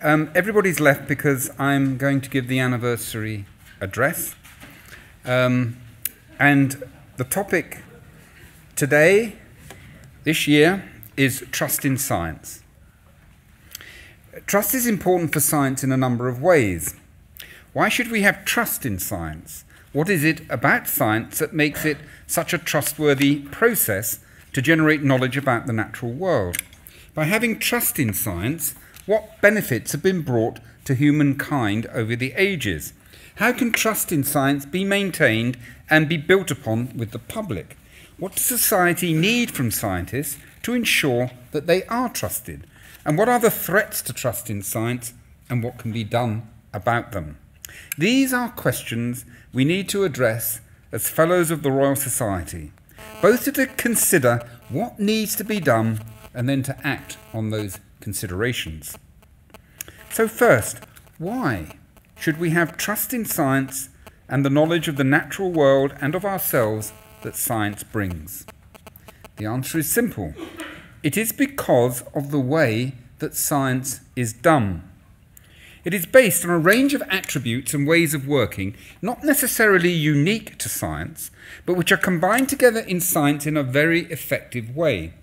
Everybody's left because I'm going to give the anniversary address. And the topic today, this year, is trust in science. Trust is important for science in a number of ways. Why should we have trust in science? What is it about science that makes it such a trustworthy process to generate knowledge about the natural world? By having trust in science, what benefits have been brought to humankind over the ages? How can trust in science be maintained and be built upon with the public? What does society need from scientists to ensure that they are trusted? And what are the threats to trust in science, and what can be done about them? These are questions we need to address as Fellows of the Royal Society, both to consider what needs to be done and then to act on those considerations. So first, why should we have trust in science and the knowledge of the natural world and of ourselves that science brings? The answer is simple. It is because of the way that science is done. It is based on a range of attributes and ways of working, not necessarily unique to science, but which are combined together in science in a very effective way.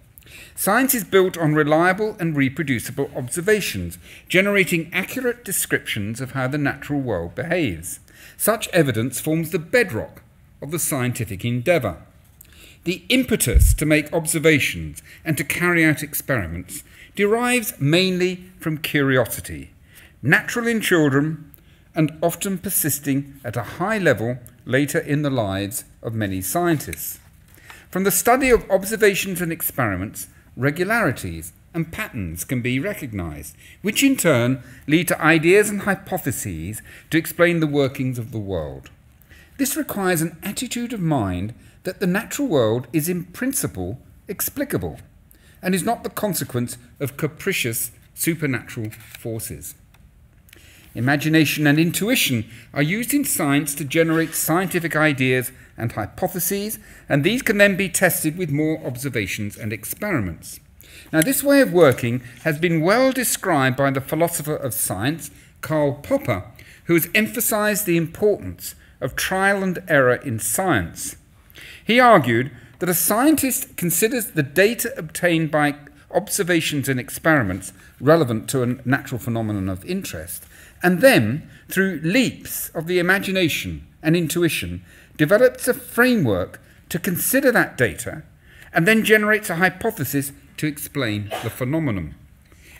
Science is built on reliable and reproducible observations, generating accurate descriptions of how the natural world behaves. Such evidence forms the bedrock of the scientific endeavour. The impetus to make observations and to carry out experiments derives mainly from curiosity, natural in children and often persisting at a high level later in the lives of many scientists. From the study of observations and experiments, regularities and patterns can be recognised, which in turn lead to ideas and hypotheses to explain the workings of the world. This requires an attitude of mind that the natural world is in principle explicable and is not the consequence of capricious supernatural forces. Imagination and intuition are used in science to generate scientific ideas and hypotheses, and these can then be tested with more observations and experiments. Now, this way of working has been well described by the philosopher of science, Karl Popper, who has emphasized the importance of trial and error in science. He argued that a scientist considers the data obtained by observations and experiments relevant to a natural phenomenon of interest, and then, through leaps of the imagination and intuition, develops a framework to consider that data, and then generates a hypothesis to explain the phenomenon.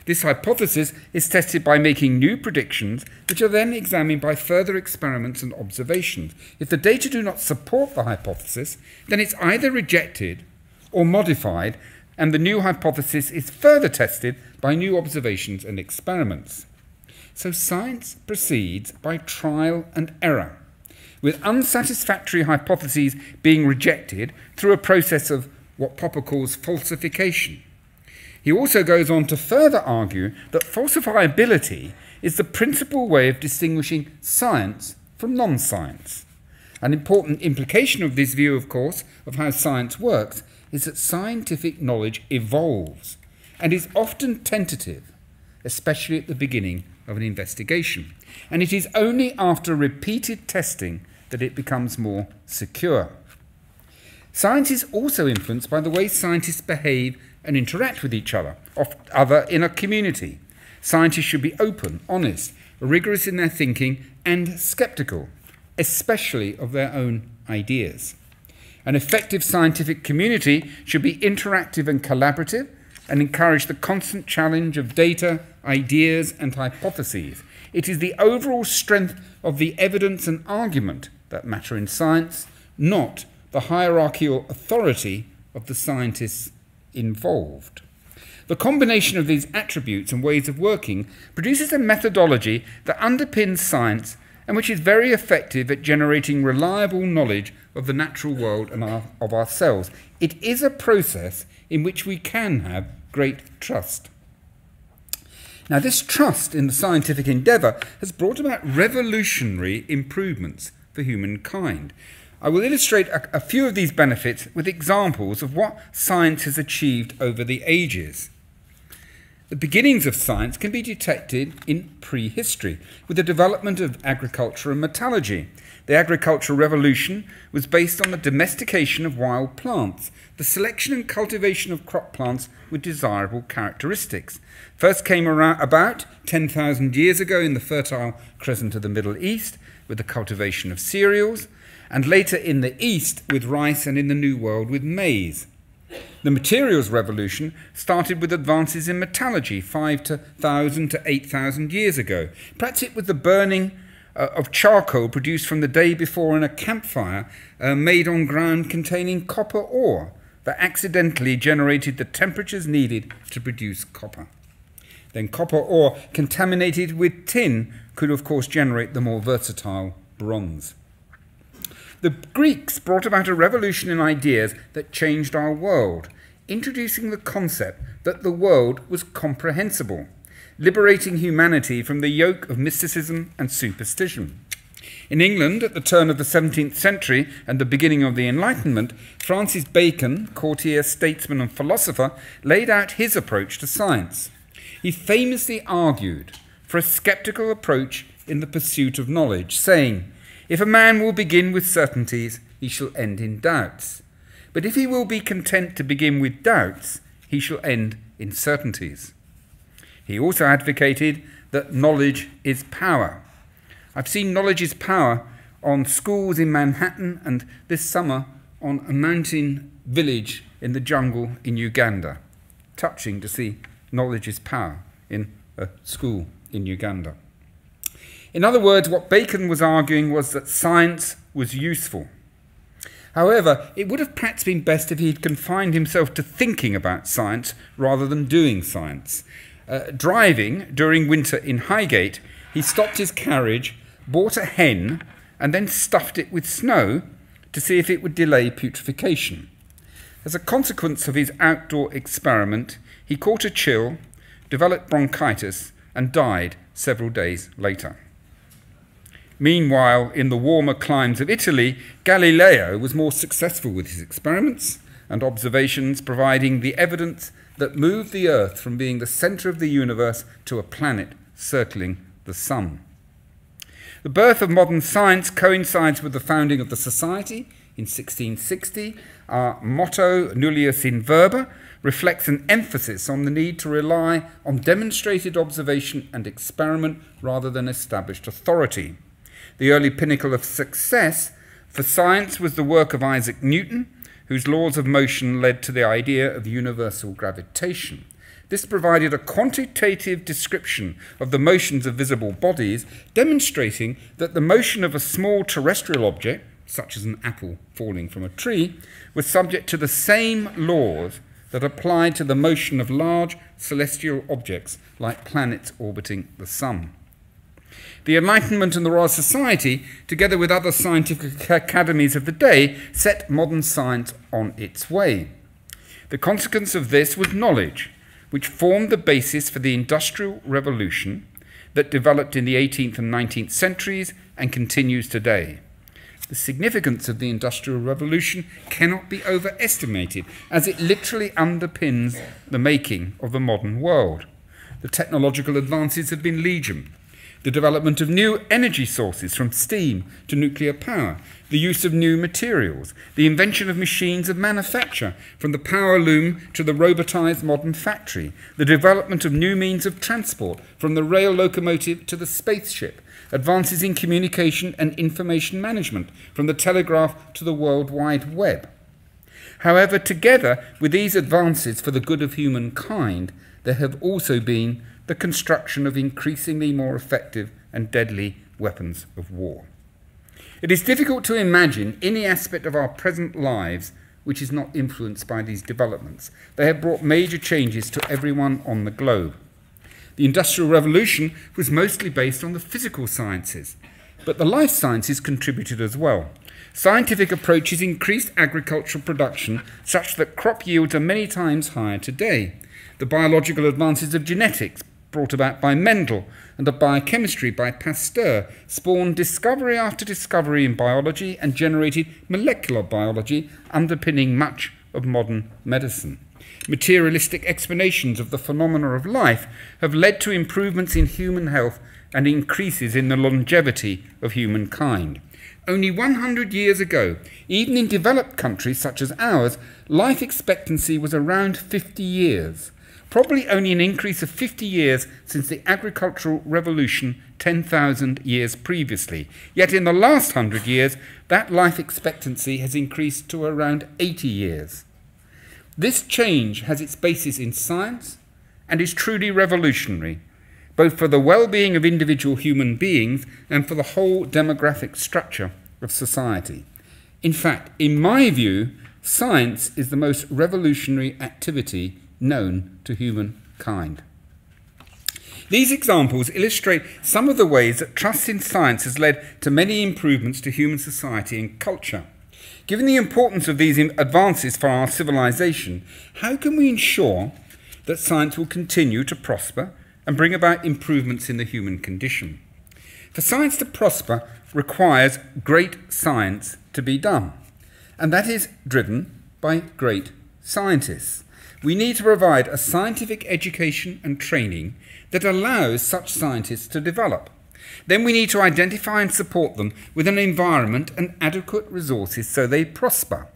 This hypothesis is tested by making new predictions, which are then examined by further experiments and observations. If the data do not support the hypothesis, then it's either rejected or modified, and the new hypothesis is further tested by new observations and experiments. So science proceeds by trial and error, with unsatisfactory hypotheses being rejected through a process of what Popper calls falsification. He also goes on to further argue that falsifiability is the principal way of distinguishing science from non-science. An important implication of this view, of course, of how science works is that scientific knowledge evolves and is often tentative, especially at the beginning of an investigation. And it is only after repeated testing that it becomes more secure. Science is also influenced by the way scientists behave and interact with each other in a community. Scientists should be open, honest, rigorous in their thinking, and sceptical, especially of their own ideas. An effective scientific community should be interactive and collaborative and encourage the constant challenge of data, ideas, and hypotheses. It is the overall strength of the evidence and argument that matter in science, not the hierarchical authority of the scientists involved. The combination of these attributes and ways of working produces a methodology that underpins science and which is very effective at generating reliable knowledge of the natural world and of ourselves. It is a process in which we can have great trust. Now, this trust in the scientific endeavour has brought about revolutionary improvements for humankind. I will illustrate a few of these benefits with examples of what science has achieved over the ages. The beginnings of science can be detected in prehistory, with the development of agriculture and metallurgy. The agricultural revolution was based on the domestication of wild plants, the selection and cultivation of crop plants with desirable characteristics. First came about 10,000 years ago in the Fertile Crescent of the Middle East, with the cultivation of cereals, and later in the East with rice, and in the New World with maize. The materials revolution started with advances in metallurgy 5,000 to 8,000 years ago. Perhaps it was the burning of charcoal produced from the day before in a campfire made on ground containing copper ore that accidentally generated the temperatures needed to produce copper. Then copper ore contaminated with tin could of course generate the more versatile bronze. The Greeks brought about a revolution in ideas that changed our world, introducing the concept that the world was comprehensible, liberating humanity from the yoke of mysticism and superstition. In England, at the turn of the 17th century and the beginning of the Enlightenment, Francis Bacon, courtier, statesman and philosopher, laid out his approach to science. He famously argued for a sceptical approach in the pursuit of knowledge, saying, "If a man will begin with certainties, he shall end in doubts. But if he will be content to begin with doubts, he shall end in certainties." He also advocated that knowledge is power. I've seen knowledge is power on schools in Manhattan and this summer on a mountain village in the jungle in Uganda. Touching to see knowledge is power in a school in Uganda. In other words, what Bacon was arguing was that science was useful. However, it would have perhaps been best if he had confined himself to thinking about science rather than doing science. Driving during winter in Highgate, he stopped his carriage, bought a hen, and then stuffed it with snow to see if it would delay putrefaction. As a consequence of his outdoor experiment, he caught a chill, developed bronchitis, and died several days later. Meanwhile, in the warmer climes of Italy, Galileo was more successful with his experiments and observations, providing the evidence that moved the Earth from being the centre of the universe to a planet circling the sun. The birth of modern science coincides with the founding of the Society in 1660. Our motto, nullius in verba, reflects an emphasis on the need to rely on demonstrated observation and experiment rather than established authority. The early pinnacle of success for science was the work of Isaac Newton, whose laws of motion led to the idea of universal gravitation. This provided a quantitative description of the motions of visible bodies, demonstrating that the motion of a small terrestrial object, such as an apple falling from a tree, was subject to the same laws that applied to the motion of large celestial objects like planets orbiting the sun. The Enlightenment and the Royal Society, together with other scientific academies of the day, set modern science on its way. The consequence of this was knowledge, which formed the basis for the Industrial Revolution that developed in the 18th and 19th centuries and continues today. The significance of the Industrial Revolution cannot be overestimated, as it literally underpins the making of the modern world. The technological advances have been legion. The development of new energy sources from steam to nuclear power, the use of new materials, the invention of machines of manufacture, from the power loom to the robotized modern factory, the development of new means of transport, from the rail locomotive to the spaceship, advances in communication and information management, from the telegraph to the World Wide Web. However, together with these advances for the good of humankind, there have also been the construction of increasingly more effective and deadly weapons of war. It is difficult to imagine any aspect of our present lives which is not influenced by these developments. They have brought major changes to everyone on the globe. The Industrial Revolution was mostly based on the physical sciences, but the life sciences contributed as well. Scientific approaches increased agricultural production such that crop yields are many times higher today. The biological advances of genetics, brought about by Mendel, and of biochemistry by Pasteur, spawned discovery after discovery in biology and generated molecular biology underpinning much of modern medicine. materialistic explanations of the phenomena of life have led to improvements in human health and increases in the longevity of humankind. Only 100 years ago, even in developed countries such as ours, life expectancy was around 50 years. Probably only an increase of 50 years since the agricultural revolution 10,000 years previously. Yet in the last 100 years, that life expectancy has increased to around 80 years. This change has its basis in science and is truly revolutionary, both for the well-being of individual human beings and for the whole demographic structure of society. In fact, in my view, science is the most revolutionary activity known to humankind. These examples illustrate some of the ways that trust in science has led to many improvements to human society and culture. Given the importance of these advances for our civilization, how can we ensure that science will continue to prosper and bring about improvements in the human condition? For science to prosper requires great science to be done, and that is driven by great scientists. We need to provide a scientific education and training that allows such scientists to develop. Then we need to identify and support them with an environment and adequate resources so they prosper.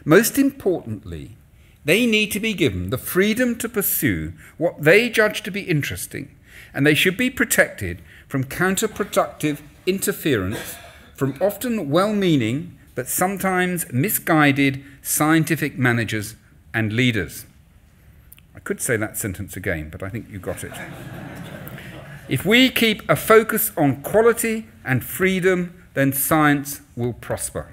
Most importantly, they need to be given the freedom to pursue what they judge to be interesting, and they should be protected from counterproductive interference from often well-meaning but sometimes misguided scientific managers and leaders. I could say that sentence again, but I think you got it. If we keep a focus on quality and freedom, then science will prosper.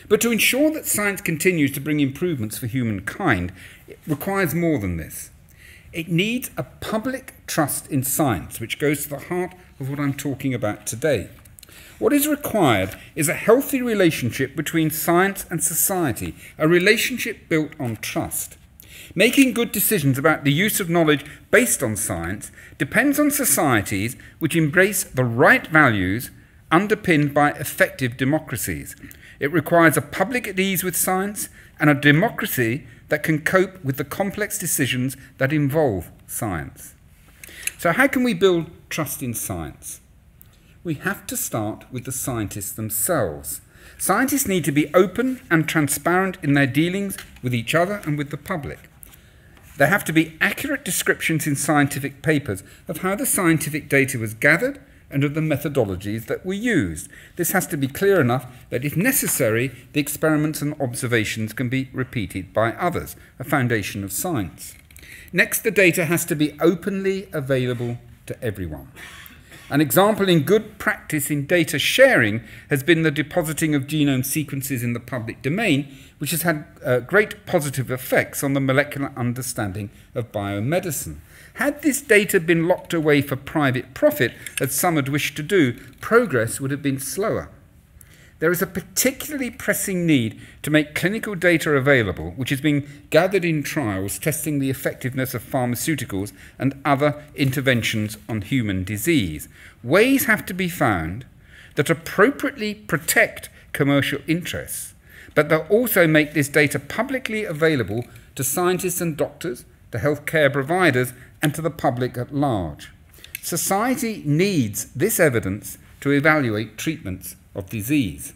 But to ensure that science continues to bring improvements for humankind, it requires more than this. It needs a public trust in science, which goes to the heart of what I'm talking about today. What is required is a healthy relationship between science and society, a relationship built on trust. Making good decisions about the use of knowledge based on science depends on societies which embrace the right values underpinned by effective democracies. It requires a public at ease with science and a democracy that can cope with the complex decisions that involve science. So how can we build trust in science? We have to start with the scientists themselves. Scientists need to be open and transparent in their dealings with each other and with the public. There have to be accurate descriptions in scientific papers of how the scientific data was gathered and of the methodologies that were used. This has to be clear enough that, if necessary, the experiments and observations can be repeated by others, a foundation of science. Next, the data has to be openly available to everyone. An example in good practice in data sharing has been the depositing of genome sequences in the public domain, which has had great positive effects on the molecular understanding of biomedicine. Had this data been locked away for private profit, as some had wished to do, progress would have been slower. There is a particularly pressing need to make clinical data available, which is being gathered in trials testing the effectiveness of pharmaceuticals and other interventions on human disease. Ways have to be found that appropriately protect commercial interests, but that also make this data publicly available to scientists and doctors, to healthcare providers, and to the public at large. Society needs this evidence to evaluate treatments of disease.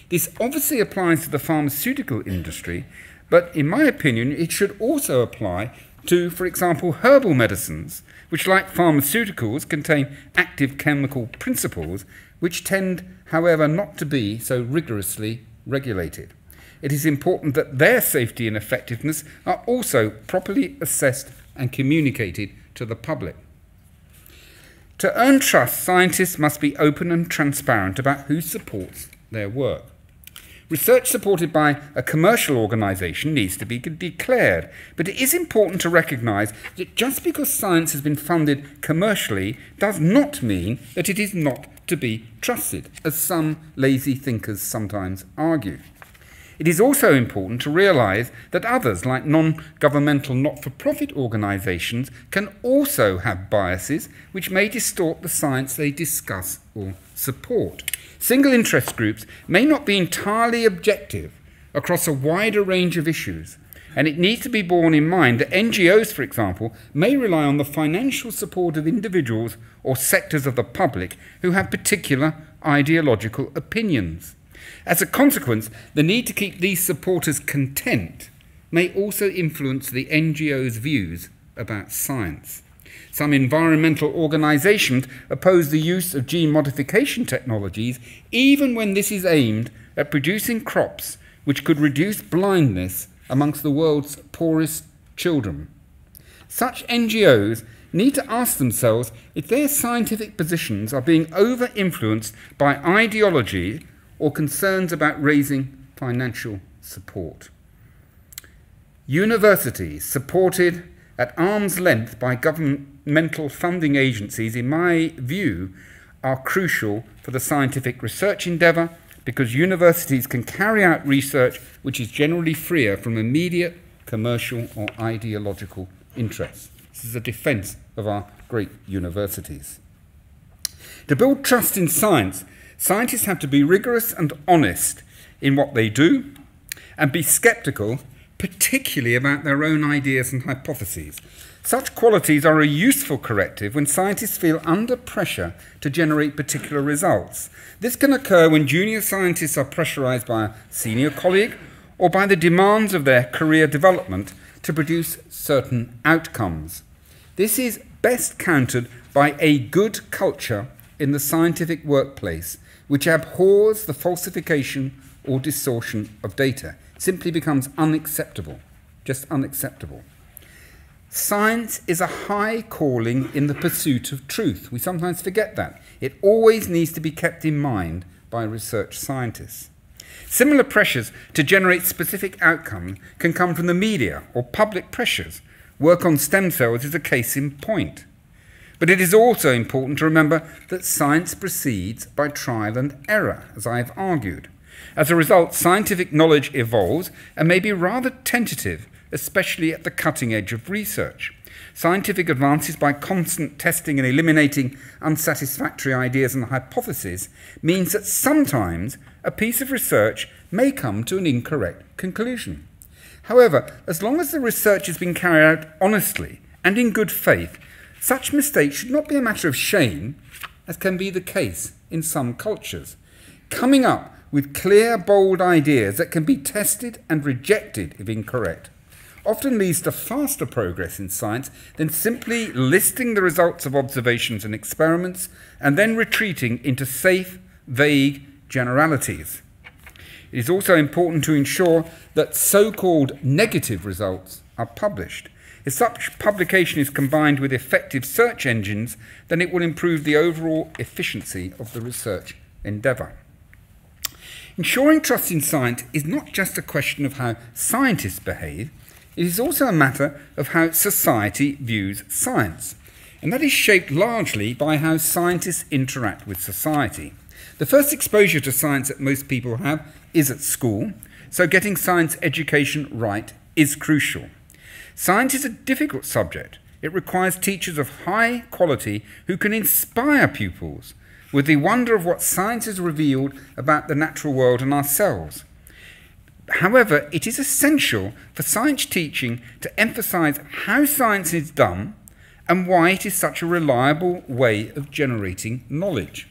This obviously applies to the pharmaceutical industry, but in my opinion, it should also apply to, for example, herbal medicines, which, like pharmaceuticals, contain active chemical principles, which tend, however, not to be so rigorously regulated. It is important that their safety and effectiveness are also properly assessed and communicated to the public. To earn trust, scientists must be open and transparent about who supports their work. Research supported by a commercial organisation needs to be declared, but it is important to recognise that just because science has been funded commercially does not mean that it is not to be trusted, as some lazy thinkers sometimes argue. It is also important to realise that others, like non-governmental not-for-profit organisations, can also have biases which may distort the science they discuss or support. Single interest groups may not be entirely objective across a wider range of issues, And it needs to be borne in mind that NGOs, for example, may rely on the financial support of individuals or sectors of the public who have particular ideological opinions. As a consequence, the need to keep these supporters content may also influence the NGO's views about science. Some environmental organisations oppose the use of gene modification technologies even when this is aimed at producing crops which could reduce blindness amongst the world's poorest children. Such NGOs need to ask themselves if their scientific positions are being over-influenced by ideology or concerns about raising financial support. Universities supported at arm's length by governmental funding agencies, in my view, are crucial for the scientific research endeavour because universities can carry out research which is generally freer from immediate commercial or ideological interests. This is a defence of our great universities. To build trust in science, scientists have to be rigorous and honest in what they do and be sceptical, particularly about their own ideas and hypotheses. Such qualities are a useful corrective when scientists feel under pressure to generate particular results. This can occur when junior scientists are pressurised by a senior colleague or by the demands of their career development to produce certain outcomes. This is best countered by a good culture in the scientific workplace, which abhors the falsification or distortion of data. It simply becomes unacceptable, just unacceptable. Science is a high calling in the pursuit of truth. We sometimes forget that. It always needs to be kept in mind by research scientists. Similar pressures to generate specific outcomes can come from the media or public pressures. Work on stem cells is a case in point. But it is also important to remember that science proceeds by trial and error, as I have argued. As a result, scientific knowledge evolves and may be rather tentative, especially at the cutting edge of research. Scientific advances by constant testing and eliminating unsatisfactory ideas and hypotheses means that sometimes a piece of research may come to an incorrect conclusion. However, as long as the research has been carried out honestly and in good faith, such mistakes should not be a matter of shame, as can be the case in some cultures. Coming up with clear, bold ideas that can be tested and rejected if incorrect often leads to faster progress in science than simply listing the results of observations and experiments and then retreating into safe, vague generalities. It is also important to ensure that so-called negative results are published. If such publication is combined with effective search engines, then it will improve the overall efficiency of the research endeavour. Ensuring trust in science is not just a question of how scientists behave, it is also a matter of how society views science, and that is shaped largely by how scientists interact with society. The first exposure to science that most people have is at school, so getting science education right is crucial. Science is a difficult subject. It requires teachers of high quality who can inspire pupils with the wonder of what science has revealed about the natural world and ourselves. However, it is essential for science teaching to emphasise how science is done and why it is such a reliable way of generating knowledge.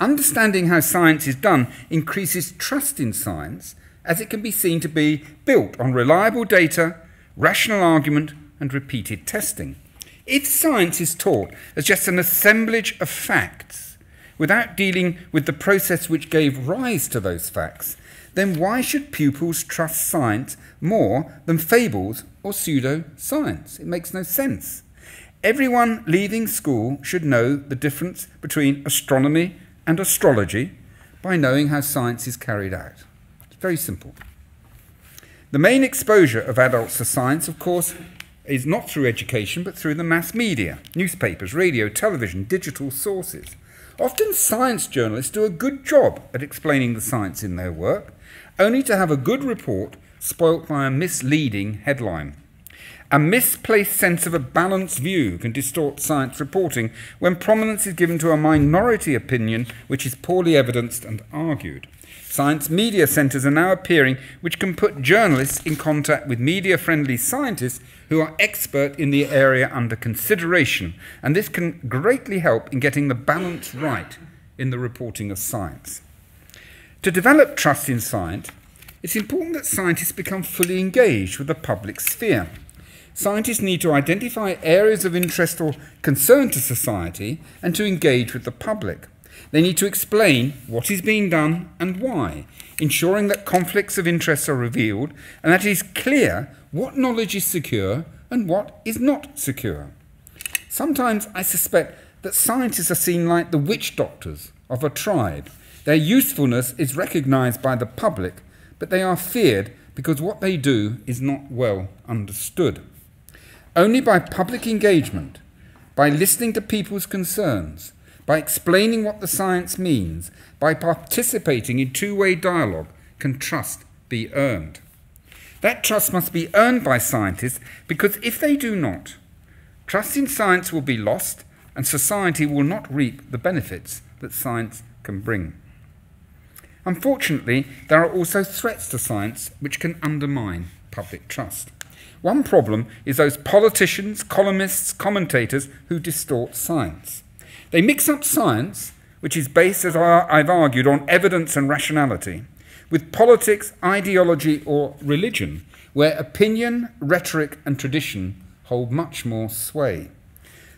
Understanding how science is done increases trust in science, as it can be seen to be built on reliable data, rational argument, and repeated testing. If science is taught as just an assemblage of facts, without dealing with the process which gave rise to those facts, then why should pupils trust science more than fables or pseudo-science? It makes no sense. Everyone leaving school should know the difference between astronomy and astrology by knowing how science is carried out. It's very simple. The main exposure of adults to science, of course, is not through education, but through the mass media, newspapers, radio, television, digital sources. Often science journalists do a good job at explaining the science in their work, only to have a good report spoilt by a misleading headline. A misplaced sense of a balanced view can distort science reporting when prominence is given to a minority opinion which is poorly evidenced and argued. Science media centres are now appearing which can put journalists in contact with media-friendly scientists who are expert in the area under consideration, and this can greatly help in getting the balance right in the reporting of science. To develop trust in science, it's important that scientists become fully engaged with the public sphere. Scientists need to identify areas of interest or concern to society and to engage with the public. They need to explain what is being done and why, ensuring that conflicts of interest are revealed and that it is clear what knowledge is secure and what is not secure. Sometimes I suspect that scientists are seen like the witch doctors of a tribe. Their usefulness is recognised by the public, but they are feared because what they do is not well understood. Only by public engagement, by listening to people's concerns, by explaining what the science means, by participating in two-way dialogue, can trust be earned. That trust must be earned by scientists because if they do not, trust in science will be lost and society will not reap the benefits that science can bring. Unfortunately, there are also threats to science which can undermine public trust. One problem is those politicians, columnists, commentators who distort science. They mix up science, which is based, as I've argued, on evidence and rationality, with politics, ideology, or religion, where opinion, rhetoric, and tradition hold much more sway.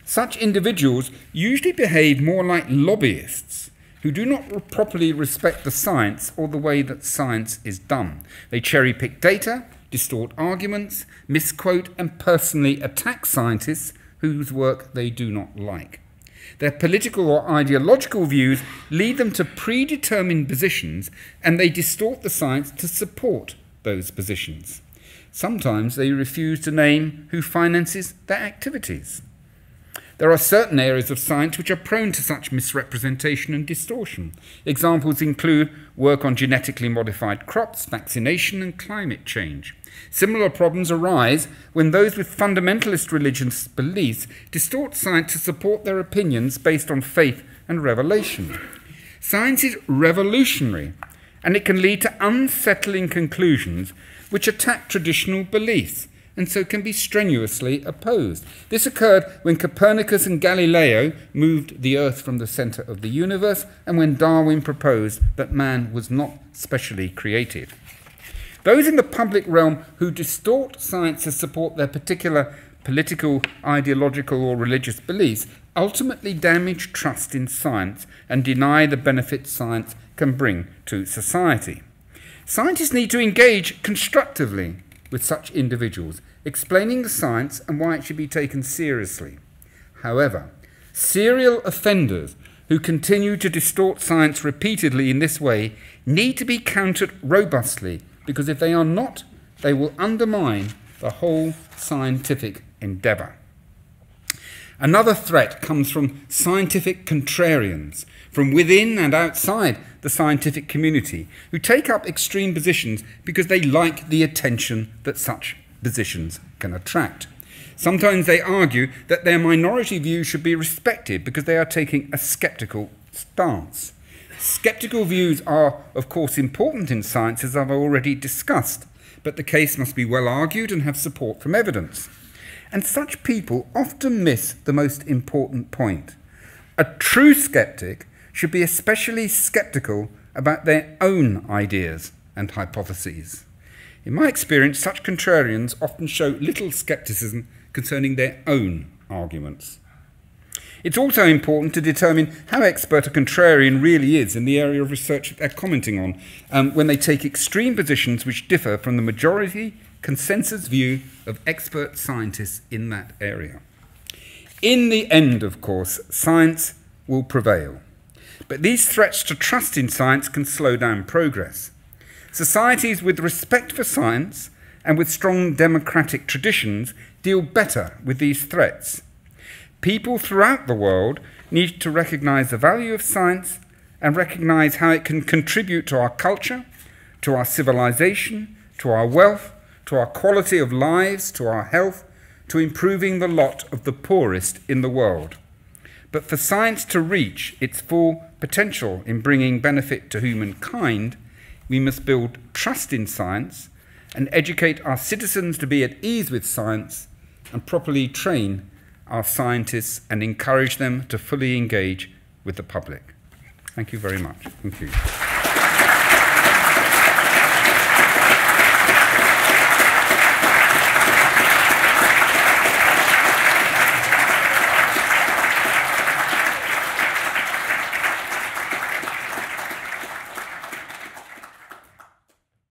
Such individuals usually behave more like lobbyists who do not properly respect the science or the way that science is done. They cherry-pick data, distort arguments, misquote and personally attack scientists whose work they do not like. Their political or ideological views lead them to predetermined positions, and they distort the science to support those positions. Sometimes they refuse to name who finances their activities. There are certain areas of science which are prone to such misrepresentation and distortion. Examples include work on genetically modified crops, vaccination, and climate change. Similar problems arise when those with fundamentalist religious beliefs distort science to support their opinions based on faith and revelation. Science is revolutionary, and it can lead to unsettling conclusions which attack traditional beliefs, and so can be strenuously opposed. This occurred when Copernicus and Galileo moved the Earth from the centre of the universe, and when Darwin proposed that man was not specially created. Those in the public realm who distort science to support their particular political, ideological, or religious beliefs ultimately damage trust in science and deny the benefits science can bring to society. Scientists need to engage constructively with such individuals, explaining the science and why it should be taken seriously. However, serial offenders who continue to distort science repeatedly in this way need to be countered robustly, because if they are not, they will undermine the whole scientific endeavour. Another threat comes from scientific contrarians, from within and outside the scientific community, who take up extreme positions because they like the attention that such positions can attract. Sometimes they argue that their minority views should be respected because they are taking a sceptical stance. Sceptical views are, of course, important in science, as I've already discussed, but the case must be well argued and have support from evidence. And such people often miss the most important point. A true skeptic should be especially sceptical about their own ideas and hypotheses. In my experience, such contrarians often show little scepticism concerning their own arguments. It's also important to determine how expert a contrarian really is in the area of research that they're commenting on, when they take extreme positions which differ from the majority consensus view of expert scientists in that area. In the end, of course, science will prevail. But these threats to trust in science can slow down progress. Societies with respect for science and with strong democratic traditions deal better with these threats. People throughout the world need to recognise the value of science and recognise how it can contribute to our culture, to our civilization, to our wealth, to our quality of lives, to our health, to improving the lot of the poorest in the world. But for science to reach its full potential in bringing benefit to humankind, we must build trust in science and educate our citizens to be at ease with science and properly train our scientists and encourage them to fully engage with the public. Thank you very much. Thank you.